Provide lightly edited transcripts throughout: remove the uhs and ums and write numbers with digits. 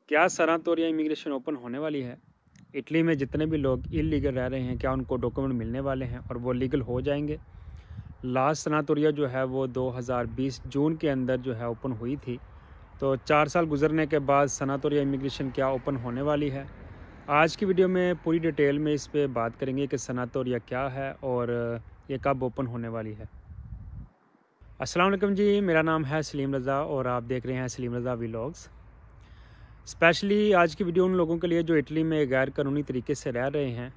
क्या सनातोरिया immigration open होने वाली है? इटली में जितने भी लोग इलीगल रह रहे हैं, क्या उनको डॉक्यूमेंट मिलने वाले हैं और वो लीगल हो जाएंगे? लास्ट सनातोरिया जो है वो 2020 जून के अंदर जो है ओपन हुई थी। तो 4 साल गुजरने के बाद सनातोरिया इमिग्रेशन क्या ओपन होने वाली है? आज की वीडियो में पूरी डिटेल में इस पे बात करेंगे कि सनातोरिया क्या है और ये कब ओपन होने वाली है। अस्सलाम वालेकुम जी, मेरा नाम है सलीम रज़ा और आप देख रहे हैं सलीम रज़ा व्लॉग्स। स्पेशली आज की वीडियो उन लोगों के लिए जो इटली में गैर कानूनी तरीके से रह रहे हैं,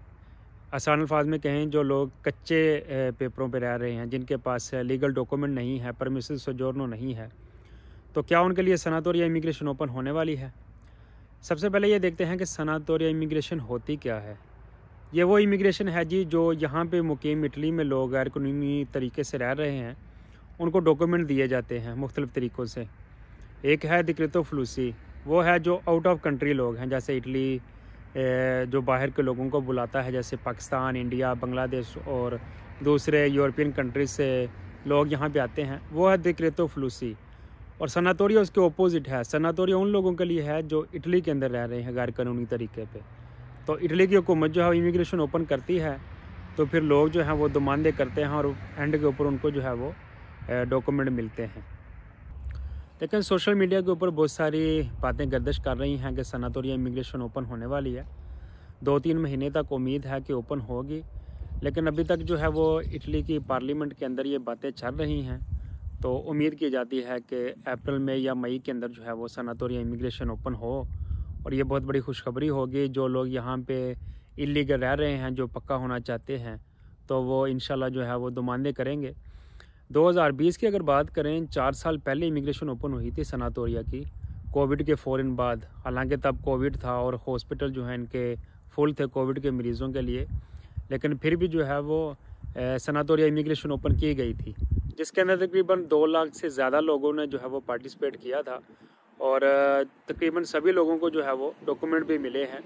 आसान अल्फाज में कहें जो लोग कच्चे पेपरों पे रह रहे हैं, जिनके पास लीगल डॉक्यूमेंट नहीं है, परमिसिव सोजोर्नो नहीं है, तो क्या उनके लिए सनातोरिया इमिग्रेशन ओपन होने वाली है? सबसे पहले ये देखते हैं कि सनातोरिया इमिग्रेशन होती क्या है। ये वो इमिग्रेशन है जी जो यहाँ पे मुकीम इटली में लोग गैर कानूनी तरीके से रह रहे हैं, उनको डॉक्यूमेंट दिए जाते हैं मुख्तलिफ़ तरीक़ों से। एक है दिक्रेतो फ्लूसी, वो है जो आउट ऑफ कंट्री लोग हैं, जैसे इटली जो बाहर के लोगों को बुलाता है, जैसे पाकिस्तान, इंडिया, बांग्लादेश और दूसरे यूरोपियन कंट्रीज से लोग यहाँ पे आते हैं, वो है दिक्रेतो फ्लूसी। और सनातोरिया उसके ओपोजिट है। सनातोरिया उन लोगों के लिए है जो इटली के अंदर रह रहे हैं गैर कानूनी तरीके पे। तो इटली की हुकूमत जो है इमिग्रेशन ओपन करती है, तो फिर लोग जो हैं वो डिमांडें करते हैं और एंड के ऊपर उनको जो है वो डॉक्यूमेंट मिलते हैं। लेकिन सोशल मीडिया के ऊपर बहुत सारी बातें गर्दिश कर रही हैं कि सनातोरिया इमिग्रेशन ओपन होने वाली है। 2-3 महीने तक उम्मीद है कि ओपन होगी, लेकिन अभी तक जो है वो इटली की पार्लियामेंट के अंदर ये बातें चल रही हैं। तो उम्मीद की जाती है कि अप्रैल में या मई के अंदर जो है वो सनातोरिया इमिग्रेशन ओपन हो, और ये बहुत बड़ी खुशखबरी होगी। जो लोग यहाँ पे इलीगल रह रहे हैं, जो पक्का होना चाहते हैं, तो वो इंशाल्लाह जो है वो डिमांडें करेंगे। 2020 की अगर बात करें, 4 साल पहले इमिग्रेशन ओपन हुई थी सनातोरिया की, कोविड के फ़ौरन बाद। हालांकि तब कोविड था और हॉस्पिटल जो है इनके फुल थे कोविड के मरीज़ों के लिए, लेकिन फिर भी जो है वो सनातोरिया इमिग्रेशन ओपन की गई थी, जिसके अंदर तकरीबन 2 लाख से ज़्यादा लोगों ने जो है वो पार्टिसिपेट किया था। और तकरीबन सभी लोगों को जो है वो डॉक्यूमेंट भी मिले हैं,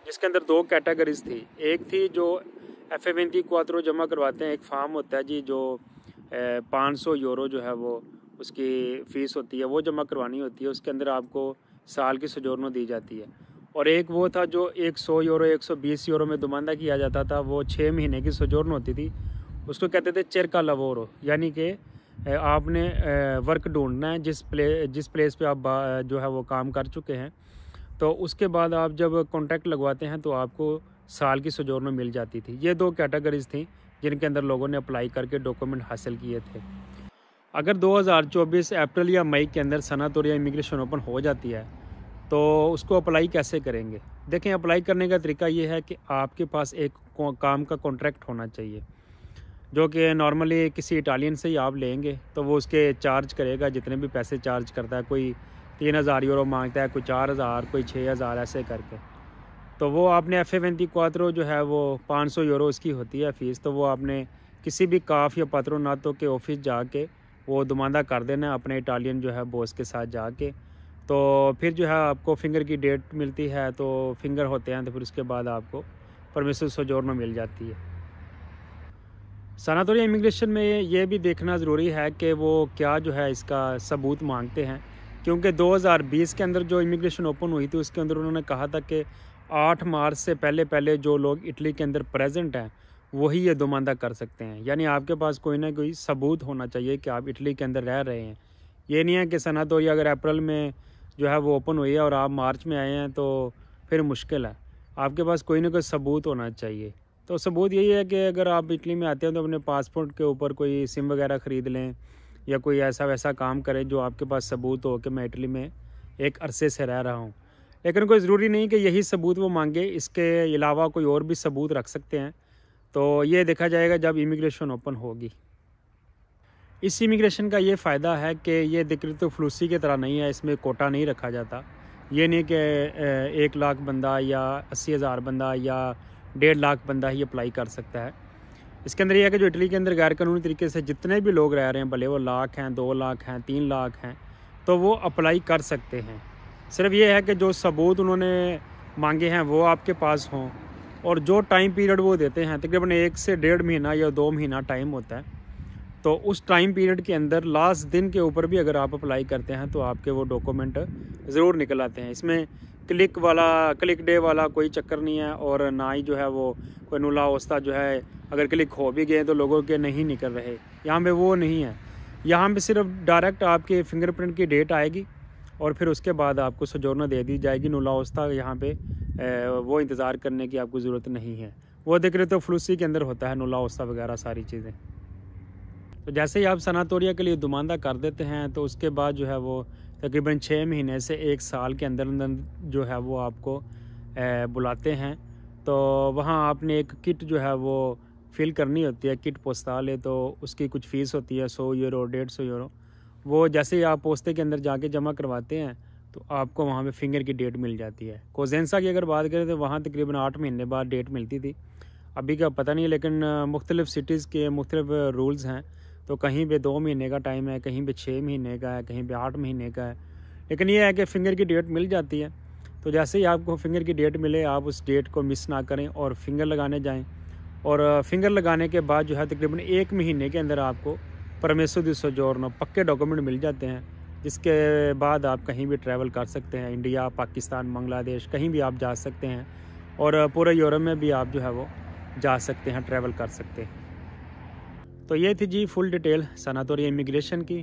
जिसके अंदर 2 कैटेगरीज थी। एक थी जो F24 जमा करवाते हैं, एक फार्म होता है जी जो 500 यूरो जो है वो उसकी फ़ीस होती है, वो जमा करवानी होती है। उसके अंदर आपको साल की सोजोर्नो दी जाती है। और एक वो था जो 100 यूरो 120 यूरो में दुमानदा किया जाता था, वो 6 महीने की सोजोर्नो होती थी। उसको कहते थे चेरका लवोरो, यानी कि आपने वर्क ढूंढना है जिस प्लेस पे आप जो है वो काम कर चुके हैं, तो उसके बाद आप जब कॉन्ट्रैक्ट लगवाते हैं तो आपको साल की सोजोर्नो मिल जाती थी। ये 2 कैटेगरीज थी जिनके अंदर लोगों ने अप्लाई करके डॉक्यूमेंट हासिल किए थे। अगर 2024 अप्रैल या मई के अंदर सनातोरिया इमिग्रेशन ओपन हो जाती है, तो उसको अप्लाई कैसे करेंगे? देखें, अप्लाई करने का तरीका ये है कि आपके पास एक काम का कॉन्ट्रैक्ट होना चाहिए, जो कि नॉर्मली किसी इटालियन से ही आप लेंगे, तो वो उसके चार्ज करेगा जितने भी पैसे चार्ज करता है। कोई 3000 यूरो मांगता है, कोई 4000, कोई 6000, ऐसे करके। तो वो आपने F24 जो है वो 500 यूरो उसकी होती है फ़ीस। तो वो आपने किसी भी काफ या पात्रोनातो के ऑफिस जाके वो डिमांडा कर देना अपने इटालियन जो है बॉस के साथ जाके। तो फिर जो है आपको फिंगर की डेट मिलती है, तो फिंगर होते हैं, तो फिर उसके बाद आपको परमिसिव सोजोर्नो मिल जाती है। सनातोरिया इमिग्रेशन में ये भी देखना ज़रूरी है कि वो क्या जो है इसका सबूत मांगते हैं, क्योंकि 2020 के अंदर जो इमिग्रेशन ओपन हुई थी उसके अंदर उन्होंने कहा था कि 8 मार्च से पहले जो लोग इटली के अंदर प्रेजेंट हैं वही ये डिमांडा कर सकते हैं। यानी आपके पास कोई ना कोई सबूत होना चाहिए कि आप इटली के अंदर रह रहे हैं। ये नहीं है कि सनातोरिया अगर अप्रैल में जो है वो ओपन हुई है और आप मार्च में आए हैं तो फिर मुश्किल है। आपके पास कोई ना कोई सबूत होना चाहिए। तो सबूत यही है कि अगर आप इटली में आते हैं तो अपने पासपोर्ट के ऊपर कोई सिम वगैरह ख़रीद लें, या कोई ऐसा वैसा काम करें जो आपके पास सबूत हो कि मैं इटली में एक अरसे से रह रहा हूँ। लेकिन कोई ज़रूरी नहीं कि यही सबूत वो मांगे, इसके अलावा कोई और भी सबूत रख सकते हैं। तो ये देखा जाएगा जब इमिग्रेशन ओपन होगी। इस इमिग्रेशन का ये फ़ायदा है कि ये दिक्रेतो फ्लूसी की तरह नहीं है, इसमें कोटा नहीं रखा जाता। ये नहीं कि 1 लाख बंदा या 80,000 बंदा या 1.5 लाख बंदा ही अप्लाई कर सकता है। इसके अंदर यह है कि जो इटली के अंदर गैर कानूनी तरीके से जितने भी लोग रह रहे हैं, भले वो लाख हैं, 2 लाख हैं, 3 लाख हैं, तो वो अप्लाई कर सकते हैं। सिर्फ ये है कि जो सबूत उन्होंने मांगे हैं वो आपके पास हों, और जो टाइम पीरियड वो देते हैं तकरीबन 1 से 1.5 महीना या 2 महीना टाइम होता है। तो तो उस टाइम पीरियड के अंदर लास्ट दिन के ऊपर भी अगर आप अप्लाई करते हैं तो आपके वो डॉक्यूमेंट ज़रूर निकल आते हैं। इसमें क्लिक डे वाला कोई चक्कर नहीं है, और ना ही जो है वो कोई नुला वस्ता जो है अगर क्लिक हो भी गए तो लोगों के नहीं निकल रहे। यहाँ पे वो नहीं है, यहाँ पे सिर्फ डायरेक्ट आपके फिंगरप्रिंट की डेट आएगी और फिर उसके बाद आपको सोजोर्नो दे दी जाएगी। नुला वस्ता यहाँ पे वो इंतज़ार करने की आपको ज़रूरत नहीं है। वो देख रहे तो फ्लूसी के अंदर होता है नुला वस्ता वगैरह सारी चीज़ें। तो जैसे ही आप सनातोरिया के लिए दुमानदा कर देते हैं तो उसके बाद जो है वो तकरीबन 6 महीने से 1 साल के अंदर अंदर जो है वो आपको बुलाते हैं। तो वहाँ आपने एक किट जो है वो फिल करनी होती है, किट पोस्टाल है, तो उसकी कुछ फ़ीस होती है 100 यूरो 150 यूरो। वो जैसे ही आप पोस्ते के अंदर जाके जमा करवाते हैं तो आपको वहाँ पे फिंगर की डेट मिल जाती है। कोजेंसा की अगर बात करें तो वहाँ तकरीबन 8 महीने बाद डेट मिलती थी, अभी का पता नहीं, लेकिन मुख्तलिफ़ सिटीज़ के मुख्तलिफ़ रूल्स हैं। तो कहीं पे 2 महीने का टाइम है, कहीं पे 6 महीने का है, कहीं पे 8 महीने का है, लेकिन ये है कि फ़िंगर की डेट मिल जाती है। तो जैसे ही आपको फ़िंगर की डेट मिले आप उस डेट को मिस ना करें और फिंगर लगाने जाएं। और फिंगर लगाने के बाद जो है तकरीबन 1 महीने के अंदर आपको परमेसो दी सोजोर्नो पक्के डॉक्यूमेंट मिल जाते हैं, जिसके बाद आप कहीं भी ट्रैवल कर सकते हैं। इंडिया, पाकिस्तान, बांग्लादेश कहीं भी आप जा सकते हैं, और पूरे यूरोप में भी आप जो है वो जा सकते हैं, ट्रैवल कर सकते हैं। तो ये थी जी फुल डिटेल सनातोरिया इमिग्रेशन की।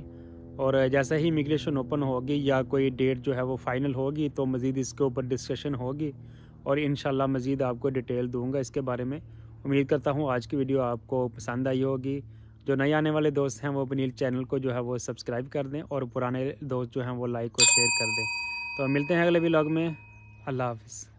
और जैसे ही इमिग्रेशन ओपन होगी या कोई डेट जो है वो फाइनल होगी तो मज़ीद इसके ऊपर डिस्कशन होगी, और इंशाल्लाह मज़ीद आपको डिटेल दूंगा इसके बारे में। उम्मीद करता हूँ आज की वीडियो आपको पसंद आई होगी। जो नए आने वाले दोस्त हैं वो अपनी चैनल को जो है वो सब्सक्राइब कर दें, और पुराने दोस्त जो हैं वो लाइक और शेयर कर दें। तो मिलते हैं अगले व्लॉग में। अल्लाह हाफ़िज़।